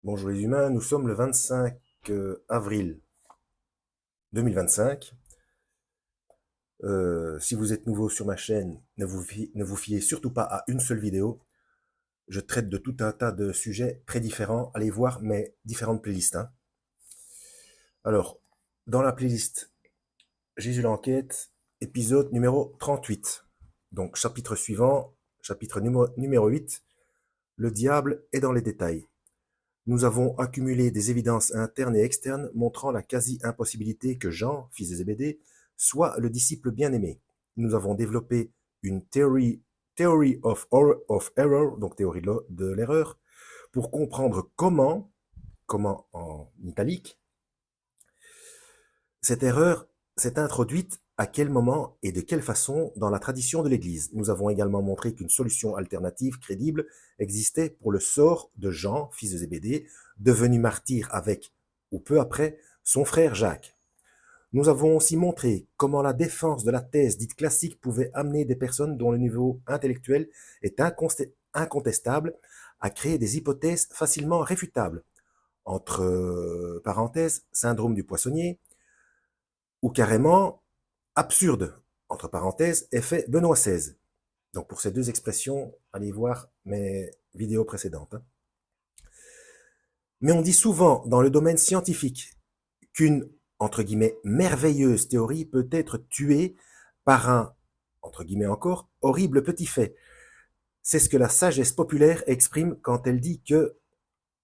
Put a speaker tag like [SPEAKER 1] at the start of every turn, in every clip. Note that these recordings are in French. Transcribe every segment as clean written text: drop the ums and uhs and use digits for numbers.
[SPEAKER 1] Bonjour les humains, nous sommes le 25 avril 2025. Si vous êtes nouveau sur ma chaîne, ne vous fiez surtout pas à une seule vidéo. Je traite de tout un tas de sujets très différents. Allez voir mes différentes playlists, hein. Alors, dans la playlist Jésus l'enquête, épisode numéro 38. Donc, chapitre suivant, chapitre numéro 8, le diable est dans les détails. Nous avons accumulé des évidences internes et externes montrant la quasi-impossibilité que Jean, fils de Zébédée, soit le disciple bien-aimé. Nous avons développé une theory of error, donc théorie de l'erreur, pour comprendre comment en italique, cette erreur s'est introduite à quel moment et de quelle façon dans la tradition de l'Église. Nous avons également montré qu'une solution alternative crédible existait pour le sort de Jean, fils de Zébédée, devenu martyr avec, ou peu après, son frère Jacques. Nous avons aussi montré comment la défense de la thèse dite classique pouvait amener des personnes dont le niveau intellectuel est incontestable à créer des hypothèses facilement réfutables. Entre parenthèses, syndrome du poissonnier, ou carrément absurde, entre parenthèses, effet Benoît XVI. Donc pour ces deux expressions, allez voir mes vidéos précédentes, hein. Mais on dit souvent dans le domaine scientifique qu'une, entre guillemets, merveilleuse théorie peut être tuée par un, entre guillemets encore, horrible petit fait. C'est ce que la sagesse populaire exprime quand elle dit que,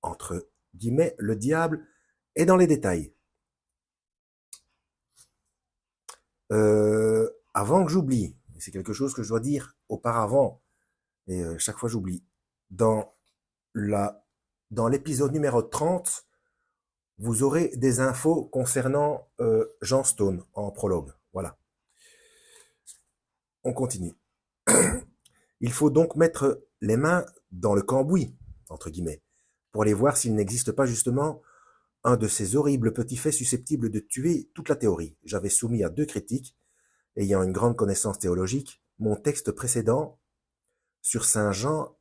[SPEAKER 1] entre guillemets, le diable est dans les détails. Avant que j'oublie, c'est quelque chose que je dois dire auparavant, et chaque fois j'oublie, dans la, dans l'épisode numéro 30, vous aurez des infos concernant Jean Stone en prologue. Voilà, on continue. Il faut donc mettre les mains dans le cambouis, entre guillemets, pour aller voir s'il n'existe pas justement un de ces horribles petits faits susceptibles de tuer toute la théorie. J'avais soumis à 2 critiques, ayant une grande connaissance théologique, mon texte précédent sur Saint Jean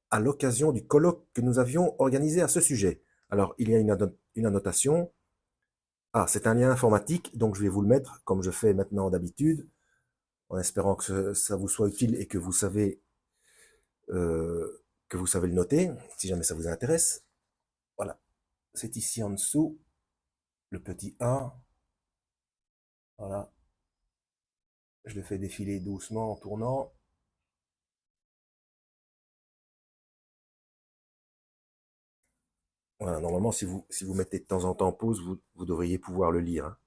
[SPEAKER 1] à l'occasion du colloque que nous avions organisé à ce sujet. Alors, il y a une annotation. Ah, c'est un lien informatique, donc je vais vous le mettre comme je fais maintenant d'habitude, en espérant que ça vous soit utile et que vous savez le noter, si jamais ça vous intéresse. Voilà, c'est ici en dessous, le petit 1. Voilà, je le fais défiler doucement en tournant. Voilà, normalement, si vous mettez de temps en temps pause, vous devriez pouvoir le lire, hein.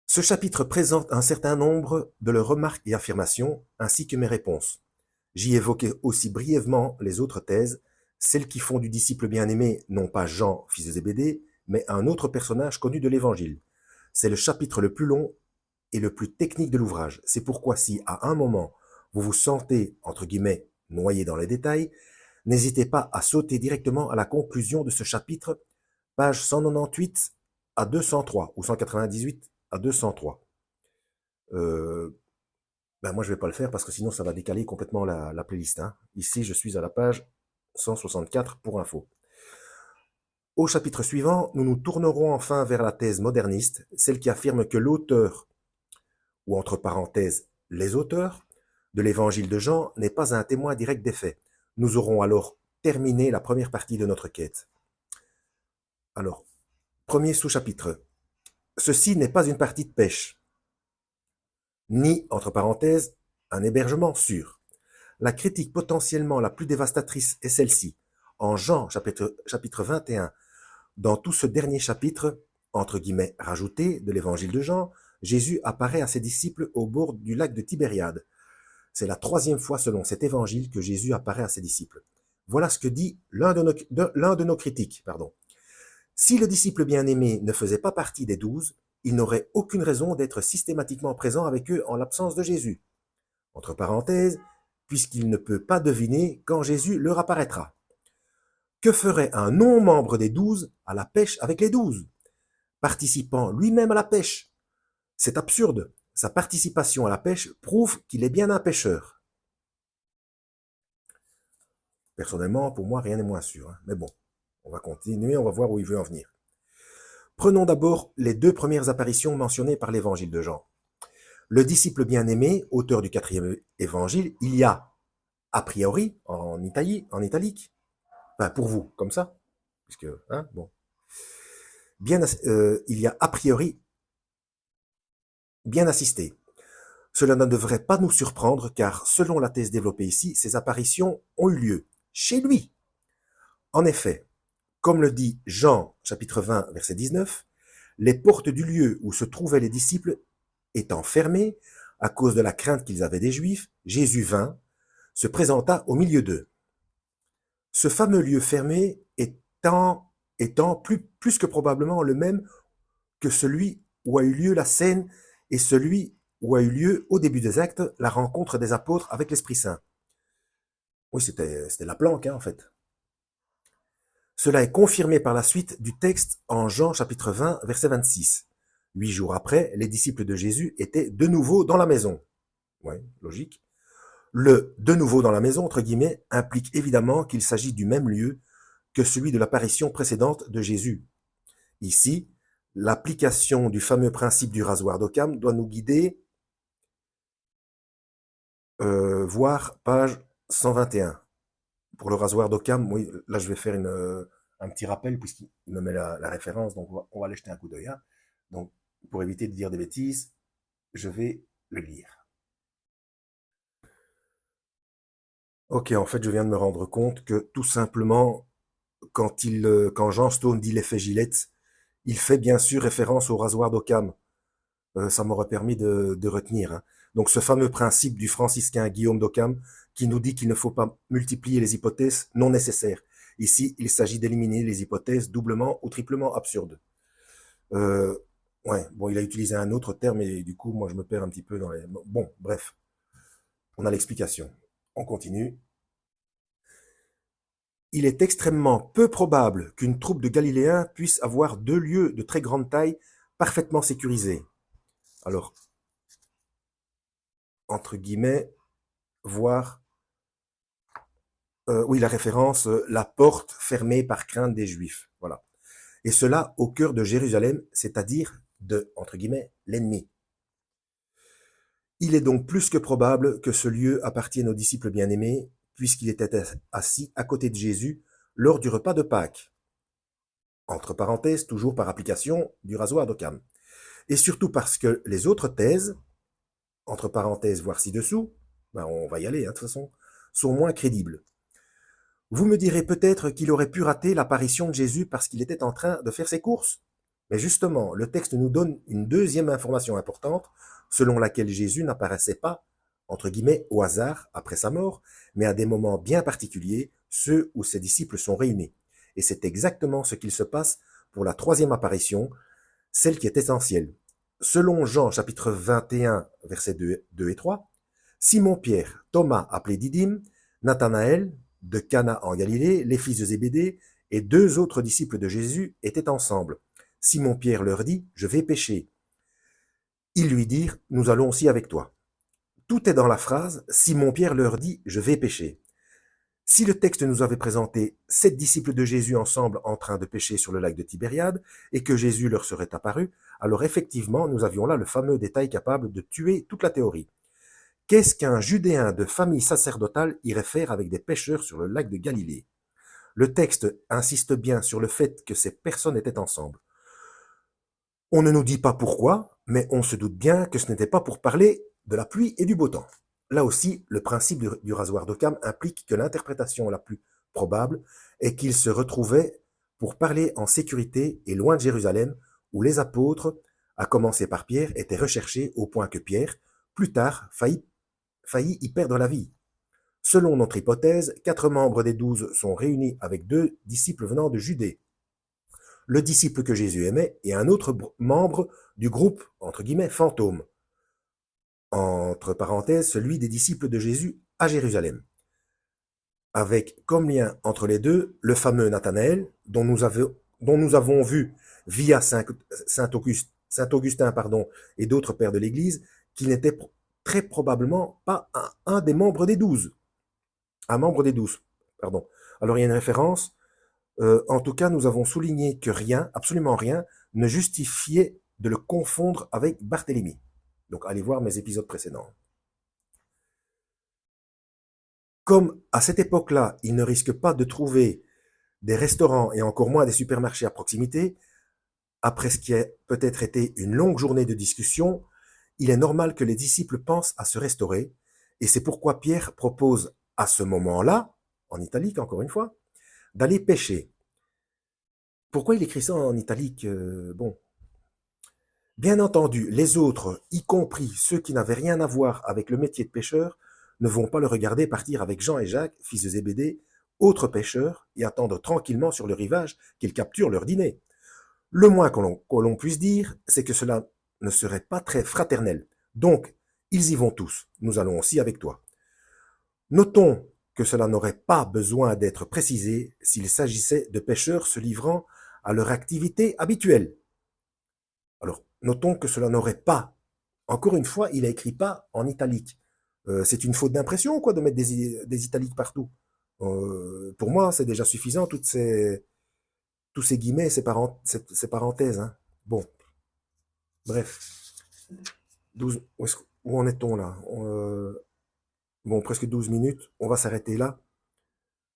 [SPEAKER 1] Ce chapitre présente un certain nombre de leurs remarques et affirmations, ainsi que mes réponses. J'y évoquais aussi brièvement les autres thèses, celles qui font du disciple bien-aimé non pas Jean, fils de Zébédée, mais un autre personnage connu de l'Évangile. C'est le chapitre le plus long et le plus technique de l'ouvrage. C'est pourquoi si, à un moment, vous vous sentez, entre guillemets, noyé dans les détails, n'hésitez pas à sauter directement à la conclusion de ce chapitre, page 198 à 203, ou 198 à 203. Moi, je vais pas le faire parce que sinon, ça va décaler complètement la playlist, hein. Ici, je suis à la page 164 pour info. Au chapitre suivant, nous nous tournerons enfin vers la thèse moderniste, celle qui affirme que l'auteur, ou entre parenthèses, les auteurs, de l'évangile de Jean n'est pas un témoin direct des faits. Nous aurons alors terminé la première partie de notre quête. Alors, premier sous-chapitre. Ceci n'est pas une partie de pêche, ni, entre parenthèses, un hébergement sûr. La critique potentiellement la plus dévastatrice est celle-ci. En Jean, chapitre 21, dans tout ce dernier chapitre, entre guillemets, rajouté de l'évangile de Jean, Jésus apparaît à ses disciples au bord du lac de Tibériade. C'est la 3e fois selon cet évangile que Jésus apparaît à ses disciples. Voilà ce que dit l'un de nos critiques. Pardon. Si le disciple bien-aimé ne faisait pas partie des 12, il n'aurait aucune raison d'être systématiquement présent avec eux en l'absence de Jésus. Entre parenthèses, puisqu'il ne peut pas deviner quand Jésus leur apparaîtra. Que ferait un non-membre des 12 à la pêche avec les 12, participant lui-même à la pêche? C'est absurde. Sa participation à la pêche prouve qu'il est bien un pêcheur. Personnellement, pour moi, rien n'est moins sûr, hein. Mais bon, on va continuer, on va voir où il veut en venir. Prenons d'abord les deux premières apparitions mentionnées par l'évangile de Jean. Le disciple bien-aimé, auteur du 4e évangile, il y a, a priori, en italique, enfin pour vous, comme ça, puisque, hein, bon, il y a a priori bien assisté. Cela ne devrait pas nous surprendre car, selon la thèse développée ici, ces apparitions ont eu lieu chez lui. En effet, comme le dit Jean chapitre 20 verset 19, les portes du lieu où se trouvaient les disciples étant fermées à cause de la crainte qu'ils avaient des Juifs, Jésus vint, se présenta au milieu d'eux. Ce fameux lieu fermé étant plus que probablement le même que celui où a eu lieu la scène et celui où a eu lieu au début des actes la rencontre des apôtres avec l'Esprit Saint. Oui, c'était la planque, hein, en fait. Cela est confirmé par la suite du texte en Jean chapitre 20, verset 26. 8 jours après, les disciples de Jésus étaient de nouveau dans la maison. Oui, logique. Le de nouveau dans la maison, entre guillemets, implique évidemment qu'il s'agit du même lieu que celui de l'apparition précédente de Jésus. Ici, l'application du fameux principe du rasoir d'Occam doit nous guider, voir page 121. Pour le rasoir d'Occam, oui, là je vais faire un petit rappel puisqu'il me met la référence, donc on va aller jeter un coup d'œil. Hein. Donc, pour éviter de dire des bêtises, je vais le lire. Ok, en fait, je viens de me rendre compte que tout simplement, quand Jean Stone dit l'effet Gillette, il fait bien sûr référence au rasoir d'Occam. Ça m'aurait permis de retenir. Hein. Donc ce fameux principe du franciscain Guillaume d'Occam qui nous dit qu'il ne faut pas multiplier les hypothèses non nécessaires. Ici, il s'agit d'éliminer les hypothèses doublement ou triplement absurdes. Euh, ouais, bon, il a utilisé un autre terme et du coup, moi, je me perds un petit peu dans les... Bon, bref, on a l'explication. On continue. Il est extrêmement peu probable qu'une troupe de Galiléens puisse avoir deux lieux de très grande taille parfaitement sécurisés. Alors, entre guillemets, voir, oui, la référence, la porte fermée par crainte des Juifs. Voilà. Et cela au cœur de Jérusalem, c'est-à-dire de, entre guillemets, l'ennemi. Il est donc plus que probable que ce lieu appartienne aux disciples bien-aimés, puisqu'il était assis à côté de Jésus lors du repas de Pâques. Entre parenthèses, toujours par application du rasoir d'Occam. Et surtout parce que les autres thèses, entre parenthèses, voire ci-dessous, ben on va y aller, hein, de toute façon, sont moins crédibles. Vous me direz peut-être qu'il aurait pu rater l'apparition de Jésus parce qu'il était en train de faire ses courses. Mais justement, le texte nous donne une deuxième information importante, selon laquelle Jésus n'apparaissait pas, entre guillemets, au hasard après sa mort, mais à des moments bien particuliers, ceux où ses disciples sont réunis. Et c'est exactement ce qu'il se passe pour la troisième apparition, celle qui est essentielle. Selon Jean chapitre 21, versets 2 et 3, Simon-Pierre, Thomas appelé Didyme, Nathanaël, de Cana en Galilée, les fils de Zébédée et deux autres disciples de Jésus étaient ensemble. Simon-Pierre leur dit, je vais pêcher. Ils lui dirent, nous allons aussi avec toi. Tout est dans la phrase, Simon-Pierre leur dit, je vais pêcher. Si le texte nous avait présenté 7 disciples de Jésus ensemble en train de pêcher sur le lac de Tibériade et que Jésus leur serait apparu, alors effectivement, nous avions là le fameux détail capable de tuer toute la théorie. Qu'est-ce qu'un Judéen de famille sacerdotale irait faire avec des pêcheurs sur le lac de Galilée? Le texte insiste bien sur le fait que ces personnes étaient ensemble. On ne nous dit pas pourquoi, mais on se doute bien que ce n'était pas pour parler de la pluie et du beau temps. Là aussi, le principe du rasoir d'Occam implique que l'interprétation la plus probable est qu'ils se retrouvaient pour parler en sécurité et loin de Jérusalem, où les apôtres, à commencer par Pierre, étaient recherchés au point que Pierre, plus tard, faillit y perdre la vie. Selon notre hypothèse, 4 membres des 12 sont réunis avec 2 disciples venant de Judée. Le disciple que Jésus aimait et un autre membre du groupe, entre guillemets, fantôme. Entre parenthèses, celui des disciples de Jésus à Jérusalem. Avec comme lien entre les deux, le fameux Nathanaël, dont nous avons vu via Saint Augustin et d'autres pères de l'Église, qu'il n'était très probablement pas un des membres des 12. Un membre des 12. Pardon. Alors il y a une référence. En tout cas, nous avons souligné que rien, absolument rien, ne justifiait de le confondre avec Barthélemy. Donc allez voir mes épisodes précédents. Comme à cette époque-là, il ne risque pas de trouver des restaurants et encore moins des supermarchés à proximité, après ce qui a peut-être été une longue journée de discussion, il est normal que les disciples pensent à se restaurer, et c'est pourquoi Pierre propose à ce moment-là, en italique encore une fois, d'aller pêcher. Pourquoi il écrit ça en italique? Bon. Bien entendu, les autres, y compris ceux qui n'avaient rien à voir avec le métier de pêcheur, ne vont pas le regarder partir avec Jean et Jacques, fils de Zébédée, autres pêcheurs, et attendre tranquillement sur le rivage qu'ils capturent leur dîner. Le moins que l'on puisse dire, c'est que cela ne serait pas très fraternel. Donc, ils y vont tous. Nous allons aussi avec toi. Notons que cela n'aurait pas besoin d'être précisé s'il s'agissait de pêcheurs se livrant à leur activité habituelle. Alors, notons que cela n'aurait pas. Encore une fois, il a écrit pas en italique. C'est une faute d'impression, quoi, de mettre des italiques partout. Pour moi, c'est déjà suffisant, tous ces guillemets, ces parenthèses. Hein. Bon, bref. 12, où en est-on là? Bon, presque 12 minutes. On va s'arrêter là.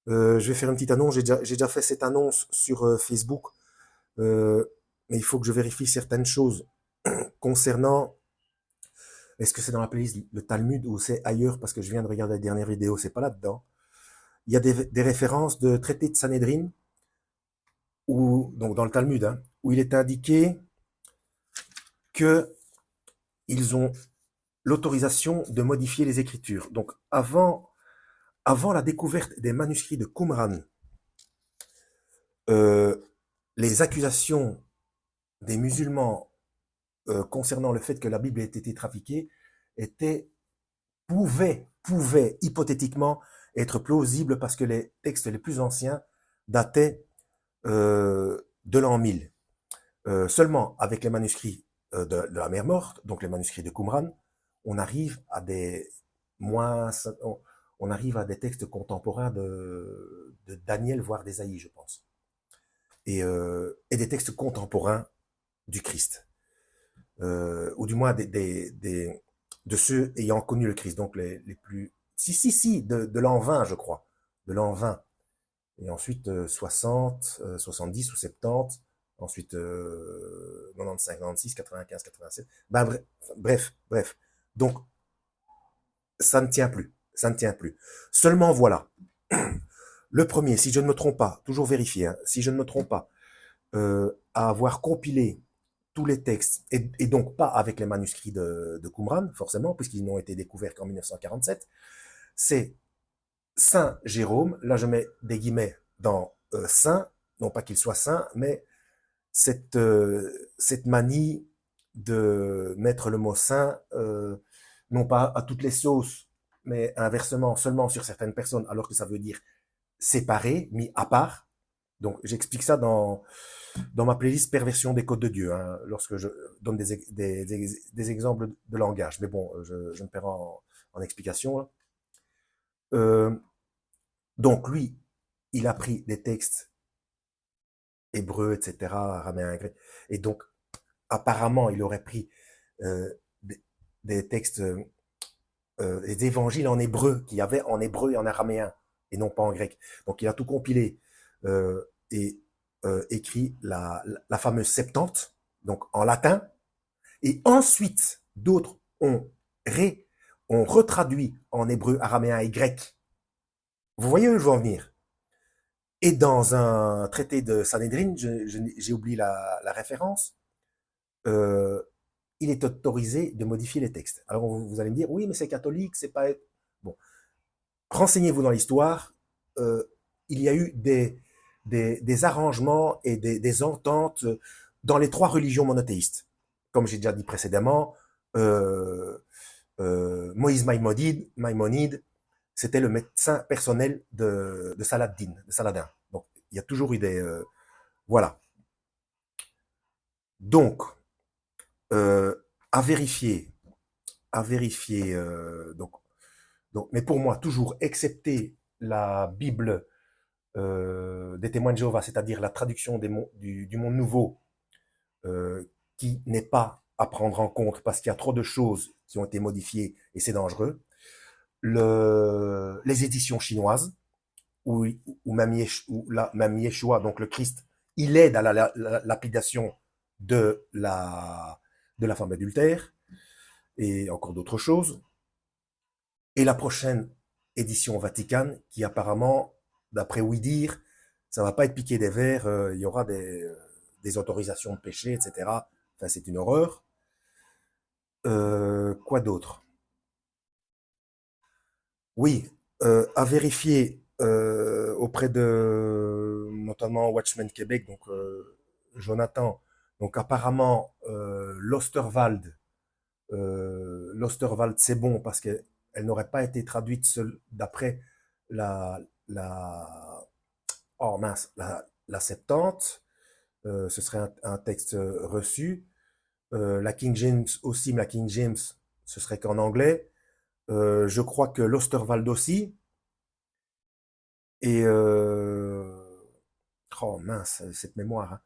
[SPEAKER 1] Je vais faire une petite annonce. J'ai déjà fait cette annonce sur Facebook. Mais il faut que je vérifie certaines choses concernant. Est-ce que c'est dans la playlist le Talmud ou c'est ailleurs parce que je viens de regarder la dernière vidéo, c'est pas là-dedans. Il y a des références de traité de Sanhédrin, donc dans le Talmud, hein, où il est indiqué que ils ont l'autorisation de modifier les écritures. Donc avant la découverte des manuscrits de Qumran, les accusations des musulmans concernant le fait que la Bible ait été trafiquée pouvaient hypothétiquement être plausibles parce que les textes les plus anciens dataient de l'an 1000. Seulement avec les manuscrits de la mer Morte, donc les manuscrits de Qumran, on arrive à des on arrive à des textes contemporains de Daniel, voire d'Ésaïe, je pense, et des textes contemporains du Christ, ou du moins de ceux ayant connu le Christ, donc les plus... Si, de l'an 20, je crois, de l'an 20, et ensuite 60, 70 ou 70, ensuite 95, 96, 95, 87, ben, bref. Donc, ça ne tient plus, ça ne tient plus. Seulement voilà, le premier, si je ne me trompe pas, toujours vérifier, hein, si je ne me trompe pas, à avoir compilé tous les textes, et donc pas avec les manuscrits de Qumran, forcément, puisqu'ils n'ont été découverts qu'en 1947, c'est Saint Jérôme, là je mets des guillemets dans saint, non pas qu'il soit saint, mais cette manie de mettre le mot saint, non pas à toutes les sauces, mais inversement, seulement sur certaines personnes, alors que ça veut dire séparé, mis à part. Donc j'explique ça dans ma playlist Perversion des codes de Dieu, hein, lorsque je donne des exemples de langage. Mais bon, je me perds en explication. Hein. Donc lui, il a pris des textes hébreux, etc., araméen, grec, et donc apparemment il aurait pris des textes, des évangiles en hébreu qu'il y avait en hébreu et en araméen, et non pas en grec. Donc il a tout compilé et écrit la fameuse Septante, donc en latin, et ensuite d'autres ont retraduit en hébreu, araméen et grec. Vous voyez où je veux en venir? Et dans un traité de Sanhédrin, j'ai oublié la référence, il est autorisé de modifier les textes. Alors vous allez me dire, oui, mais c'est catholique, c'est pas... Bon, renseignez-vous dans l'histoire, il y a eu des arrangements et des ententes dans les trois religions monothéistes. Comme j'ai déjà dit précédemment, Moïse Maïmonide, c'était le médecin personnel de Saladin. Donc, il y a toujours eu des... voilà. Donc, à vérifier, donc, mais pour moi, toujours, excepté la Bible des témoins de Jéhovah, c'est-à-dire la traduction du monde nouveau, qui n'est pas à prendre en compte parce qu'il y a trop de choses qui ont été modifiées et c'est dangereux. Les éditions chinoises, où même Yeshua, donc le Christ, il aide à la lapidation de la femme adultère et encore d'autres choses. Et la prochaine édition Vatican, qui apparemment, d'après oui dire, ça va pas être piqué des verres, il y aura des autorisations de péché, etc. Enfin, c'est une horreur. Quoi d'autre? Oui, à vérifier auprès de notamment Watchmen Québec, donc Jonathan. Donc apparemment, l'Osterwald, c'est bon parce qu'elle n'aurait pas été traduite d'après la, la, oh mince, la Septante. Ce serait un texte reçu. La King James aussi, mais la King James, ce serait qu'en anglais. Je crois que l'Osterwald aussi. Et oh mince, cette mémoire.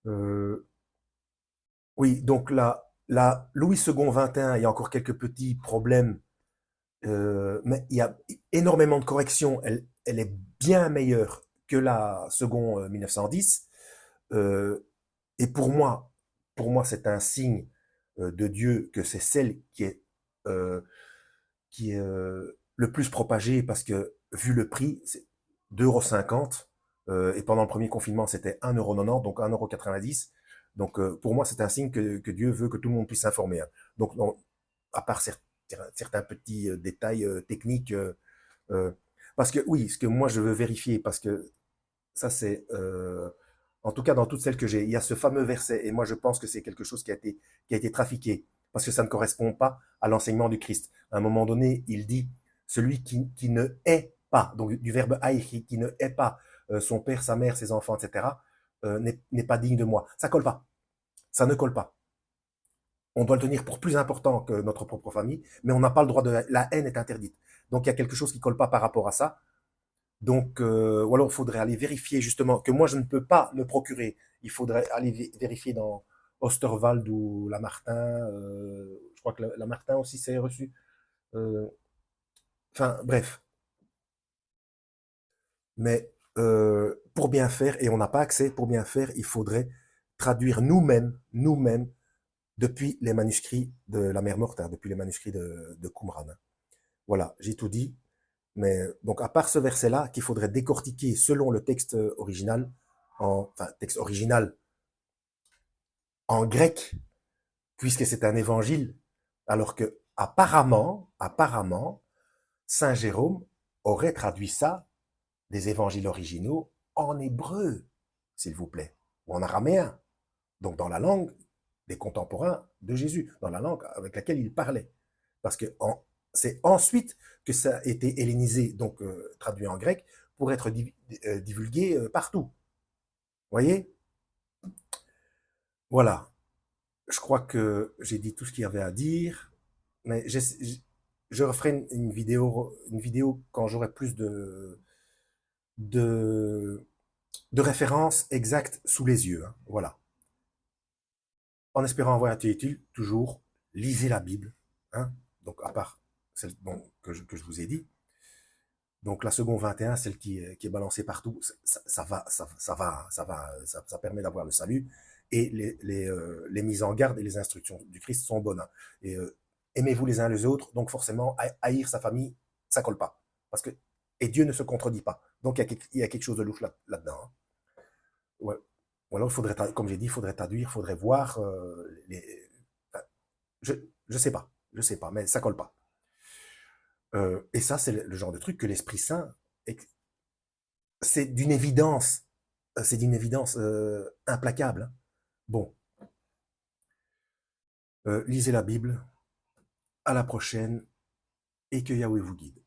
[SPEAKER 1] Hein. Oui, donc la Louis II 21, il y a encore quelques petits problèmes, mais il y a énormément de corrections. Elle est bien meilleure que la second 1910. Euh, et c'est un signe de Dieu que c'est celle qui est le plus propagée parce que vu le prix, c'est 2,50 €. Et pendant le premier confinement, c'était 1,90 €, donc 1,90 €. Donc pour moi, c'est un signe que Dieu veut que tout le monde puisse s'informer. Hein. Donc, à part certains petits détails techniques, euh, parce que oui, ce que moi je veux vérifier, parce que ça c'est, en tout cas dans toutes celles que j'ai, il y a ce fameux verset, et moi je pense que c'est quelque chose qui a été trafiqué, parce que ça ne correspond pas à l'enseignement du Christ. À un moment donné, il dit, celui qui ne hait pas, donc du verbe haïr, qui ne hait pas son père, sa mère, ses enfants, etc., n'est pas digne de moi. Ça colle pas. Ça ne colle pas. On doit le tenir pour plus important que notre propre famille, mais on n'a pas le droit de... La haine est interdite. Donc il y a quelque chose qui colle pas par rapport à ça. Donc, ou alors il faudrait aller vérifier justement que moi je ne peux pas me procurer. Il faudrait aller vérifier dans Osterwald ou Lamartin. Je crois que Lamartin aussi s'est reçu. Euh, Enfin, bref. Mais pour bien faire, et on n'a pas accès, pour bien faire, il faudrait traduire nous-mêmes, depuis les manuscrits de la mer Morte, hein, depuis les manuscrits de Qumran. Hein. Voilà, j'ai tout dit. Mais donc, à part ce verset-là, qu'il faudrait décortiquer selon le texte original, enfin, texte original en grec, puisque c'est un évangile, alors que apparemment, Saint Jérôme aurait traduit ça, des évangiles originaux, en hébreu, s'il vous plaît, ou en araméen, donc dans la langue des contemporains de Jésus, dans la langue avec laquelle il parlait. Parce que c'est ensuite que ça a été hellénisé, donc traduit en grec, pour être divulgué partout. Vous voyez? Voilà. Je crois que j'ai dit tout ce qu'il y avait à dire, mais je referai une vidéo quand j'aurai plus de, de références exactes sous les yeux. Hein. Voilà. En espérant avoir été utile, toujours, lisez la Bible. Hein. Donc, à part celle que je vous ai dit. Donc, la seconde 21, celle qui est balancée partout, ça permet d'avoir le salut. Et les mises en garde et les instructions du Christ sont bonnes. Hein. Et aimez-vous les uns les autres, donc forcément, haïr sa famille, ça colle pas. Parce que, et Dieu ne se contredit pas. Donc, il y a quelque chose de louche là-dedans. Hein. Ouais. Ou alors, comme j'ai dit, il faudrait traduire, il faudrait voir enfin, je, je sais pas, mais ça colle pas. Et ça, c'est le genre de truc que l'Esprit Saint, c'est d'une évidence implacable. Hein. Bon, lisez la Bible, à la prochaine, et que Yahweh vous guide.